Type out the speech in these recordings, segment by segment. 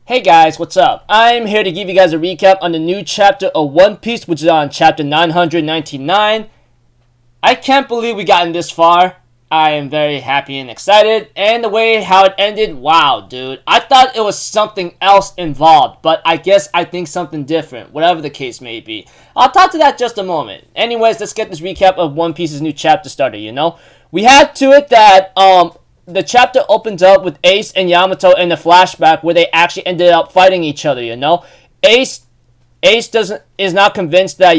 Hey guys, what's up? I'm here to give you guys a recap on the new chapter of One Piece, which is on chapter 999. I can't believe we gotten this far. I am very happy and excited, and the way how it ended, wow, dude. I thought it was something else involved, but I guess I think something different, whatever the case may be. I'll talk to that just a moment. Anyways, let's get this recap of One Piece's new chapter started. We had to it that, the chapter opens up with Ace and Yamato in the flashback where they actually ended up fighting each other. Ace is not convinced that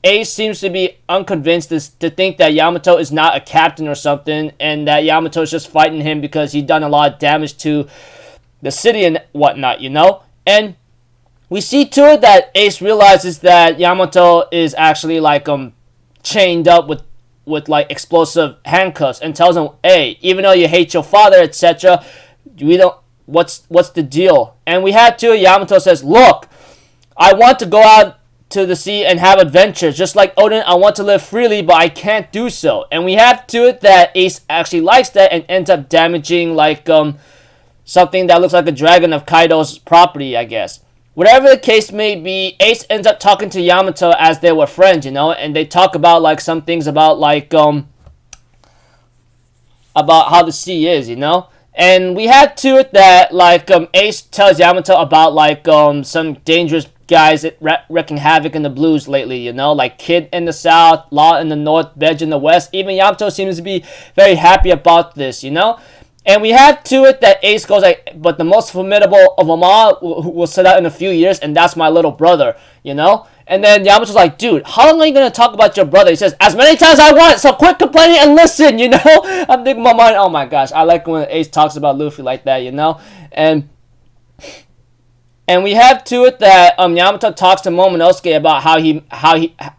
Ace seems to be unconvinced to think that Yamato is not a captain or something, and that Yamato is just fighting him because he's done a lot of damage to the city and whatnot. And we see to it that Ace realizes that Yamato is actually chained up with explosive handcuffs, and tells him, hey, even though you hate your father, etc., what's the deal? And we had to Yamato says, look, I want to go out to the sea and have adventures, just like Odin. I want to live freely, but I can't do so. And we have to it that Ace actually likes that and ends up damaging something that looks like a dragon of Kaido's property, I guess. Whatever the case may be, Ace ends up talking to Yamato as they were friends, and they talk about some things about how the sea is, And we had to it that Ace tells Yamato about some dangerous guys that wrecking havoc in the blues lately, like Kid in the south, Law in the north, Veg in the west. Even Yamato seems to be very happy about this, And we have to it that Ace goes but the most formidable of them all will set out in a few years, and that's my little brother, And then Yamato's like, dude, how long are you going to talk about your brother? He says, as many times as I want, so quit complaining and listen, I'm thinking in my mind, oh my gosh, I like when Ace talks about Luffy like that, And we have to it that Yamato talks to Momonosuke about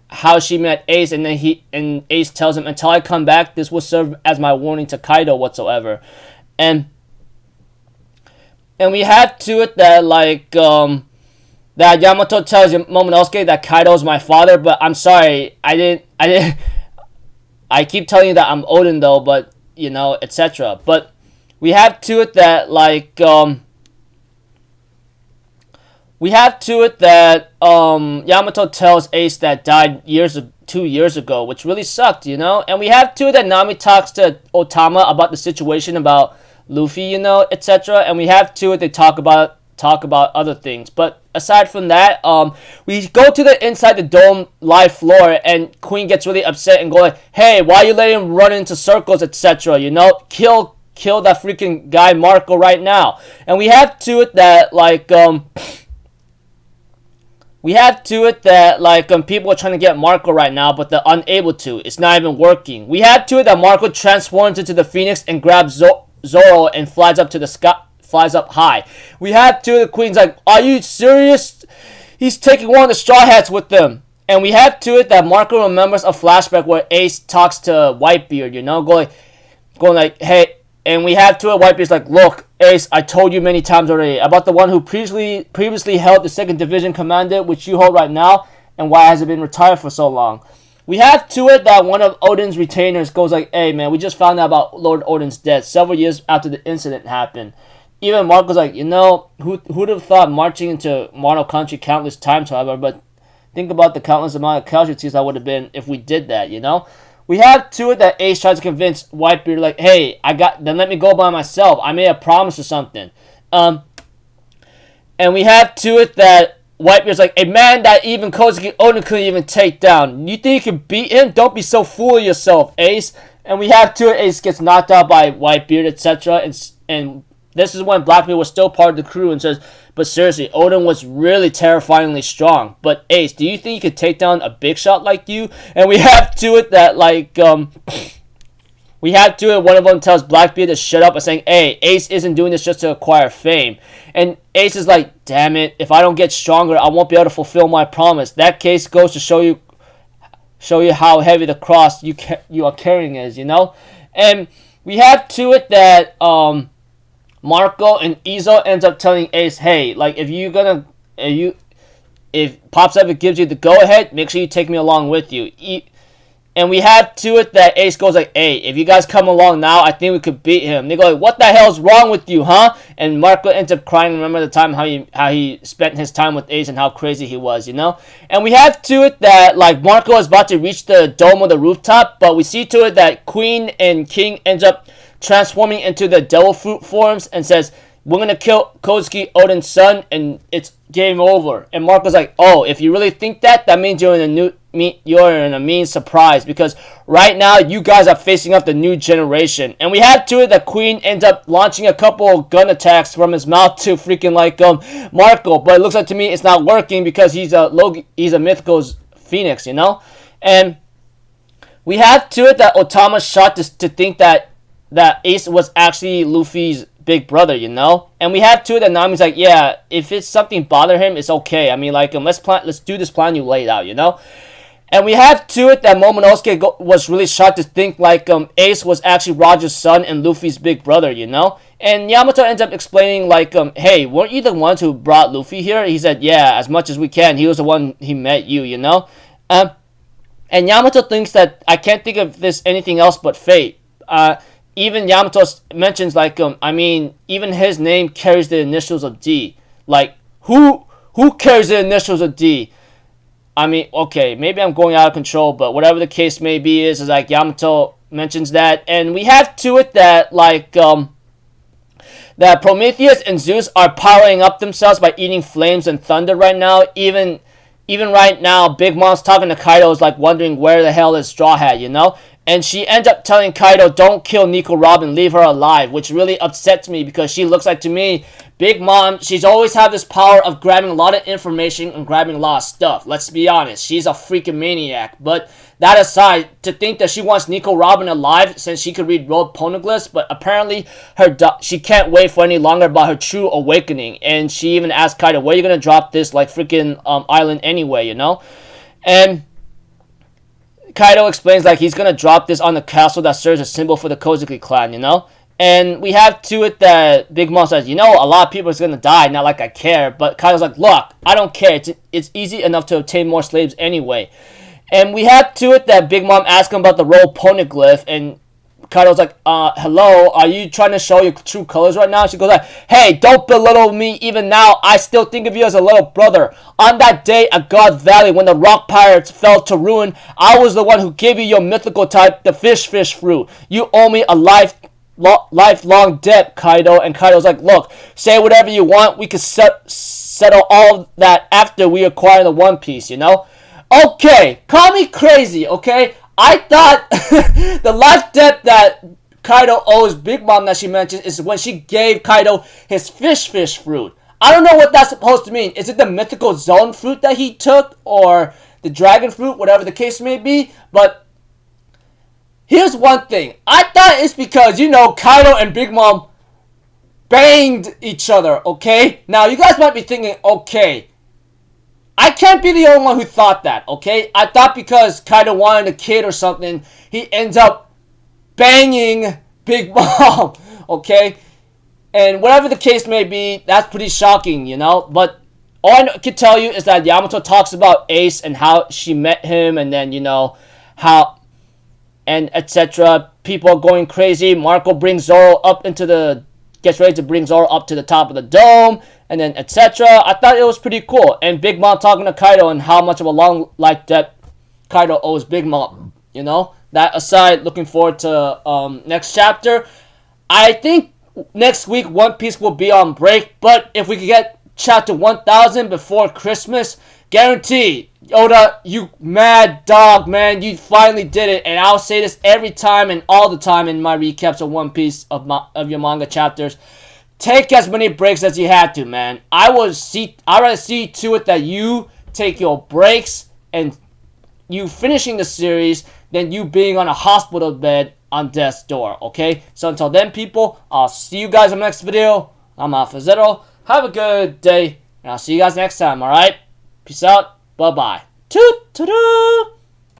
how she met Ace, and then Ace tells him, until I come back, this will serve as my warning to Kaido whatsoever. And we have to it that that Yamato tells Momonosuke that Kaido is my father, but I'm sorry, I didn't I keep telling you that I'm Odin though, but etc. But we have to it that Yamato tells Ace that died 2 years ago, which really sucked, And we have to it that Nami talks to Otama about the situation about Luffy, etc. And we have to it they talk about other things. But aside from that, we go to the inside the dome live floor, and Queen gets really upset and go hey, why are you letting him run into circles, etc. Kill that freaking guy Marco right now. And we have to it that people are trying to get Marco right now, but they're unable to. It's not even working. We had to it that Marco transforms into the Phoenix and grabs Zoro and flies up to the sky, flies up high. We had to the Queen's like, are you serious? He's taking one of the Straw Hats with them. And we have to it that Marco remembers a flashback where Ace talks to Whitebeard, going like, hey. And we have to it, Whitebeard's like, look, Ace, I told you many times already about the one who previously held the 2nd Division Commandant, which you hold right now, and why has it been retired for so long? We have to it that one of Odin's retainers goes like, hey man, we just found out about Lord Odin's death several years after the incident happened. Even Marco's like, who'd have thought marching into Wano country countless times, however, but think about the countless amount of casualties that would have been if we did that, We have to it that Ace tries to convince Whitebeard, like, hey, then let me go by myself. I made a promise or something. And we have to it that Whitebeard's like, a man that even Kozuki Odin couldn't even take down. You think you can beat him? Don't be so full of yourself, Ace. And we have to it, Ace gets knocked out by Whitebeard, etc. And this is when Blackbeard was still part of the crew and says, but seriously, Odin was really terrifyingly strong. But Ace, do you think you could take down a big shot like you? And we have to it that one of them tells Blackbeard to shut up and saying, hey, Ace isn't doing this just to acquire fame. And Ace is like, damn it, if I don't get stronger, I won't be able to fulfill my promise. That case goes to show you how heavy the cross you are carrying is, And we have to it that Marco and Izo ends up telling Ace, hey, if Pops ever gives you the go-ahead, make sure you take me along with you. And we have to it that Ace goes like, hey, if you guys come along now, I think we could beat him. They go like, what the hell's wrong with you, huh? And Marco ends up crying. Remember the time how he spent his time with Ace and how crazy he was, you know? And we have to it that, like, Marco is about to reach the dome of the rooftop, but we see to it that Queen and King ends up transforming into the devil fruit forms and says, we're gonna kill Kozuki, Odin's son, and it's game over. And Marco's like, oh, if you really think that, that means you're in a mean surprise, because right now you guys are facing up the new generation. And we have to it that Queen ends up launching a couple gun attacks from his mouth to freaking like Marco, but it looks like to me it's not working because he's a mythical phoenix, you know. And we have to it that Otama's shot to think that Ace was actually Luffy's big brother, you know. And we have to it that Nami's like, yeah, if it's something bother him, it's okay. I mean, like, let's do this plan you laid out, you know. And we have to it that Momonosuke was really shocked to think like Ace was actually Roger's son and Luffy's big brother, you know. And Yamato ends up explaining like, hey, weren't you the ones who brought Luffy here? He said, yeah, as much as we can. He was the one he met you know. And Yamato thinks that I can't think of this anything else but fate. Even Yamato mentions like, I mean, even his name carries the initials of D. Like, who carries the initials of D? I mean, okay, maybe I'm going out of control, but whatever the case may be is like Yamato mentions that. And we have to it that, like, that Prometheus and Zeus are powering up themselves by eating flames and thunder right now. Even right now, Big Mom's talking to Kaido is like wondering where the hell is Straw Hat, you know? And she ends up telling Kaido, don't kill Nico Robin, leave her alive, which really upsets me because she looks like, to me, Big Mom, she's always had this power of grabbing a lot of information and grabbing a lot of stuff. Let's be honest, she's a freaking maniac. But that aside, to think that she wants Nico Robin alive since she could read world poneglyphs, but apparently she can't wait for any longer about her true awakening. And she even asked Kaido, where are you going to drop this, like, freaking island anyway, you know? And Kaido explains like he's gonna drop this on the castle that serves as a symbol for the Kozuki clan, you know? And we have to it that Big Mom says, you know, a lot of people is gonna die, not like I care. But Kaido's like, look, I don't care. It's easy enough to obtain more slaves anyway. And we have to it that Big Mom asks him about the royal poneglyph, and Kaido's like, hello, are you trying to show your true colors right now? She goes like, hey, don't belittle me even now. I still think of you as a little brother. On that day at God Valley when the rock pirates fell to ruin, I was the one who gave you your mythical type, the fish fruit. You owe me a lifelong debt, Kaido. And Kaido's like, look, say whatever you want. We can settle all that after we acquire the One Piece, you know? Okay, call me crazy, okay? I thought the life debt that Kaido owes Big Mom that she mentioned is when she gave Kaido his fish fruit. I don't know what that's supposed to mean. Is it the mythical zone fruit that he took? Or the dragon fruit? Whatever the case may be. But here's one thing. I thought it's because, you know, Kaido and Big Mom banged each other, okay? Now, you guys might be thinking, okay, I can't be the only one who thought that, okay? I thought because Kaido wanted a kid or something, he ends up banging Big Mom, okay? And whatever the case may be, that's pretty shocking, you know? But all I can tell you is that Yamato talks about Ace and how she met him, and then, you know, how, and etc. People are going crazy. Marco brings Zoro up gets ready to bring Zoro up to the top of the dome, and then etc. I thought it was pretty cool. And Big Mom talking to Kaido and how much of a long life debt Kaido owes Big Mom, you know? That aside, looking forward to next chapter. I think next week One Piece will be on break, but if we could get chapter 1000 before Christmas, guarantee, Oda, you mad dog, man, you finally did it. And I'll say this every time and all the time in my recaps of One Piece of your manga chapters. Take as many breaks as you had to, man. I'd rather see to it that you take your breaks and you finishing the series than you being on a hospital bed on death's door, okay? So until then, people, I'll see you guys in the next video. I'm Alpha Zero. Have a good day, and I'll see you guys next time, alright? Peace out. Bye-bye. Toot-toot-toot.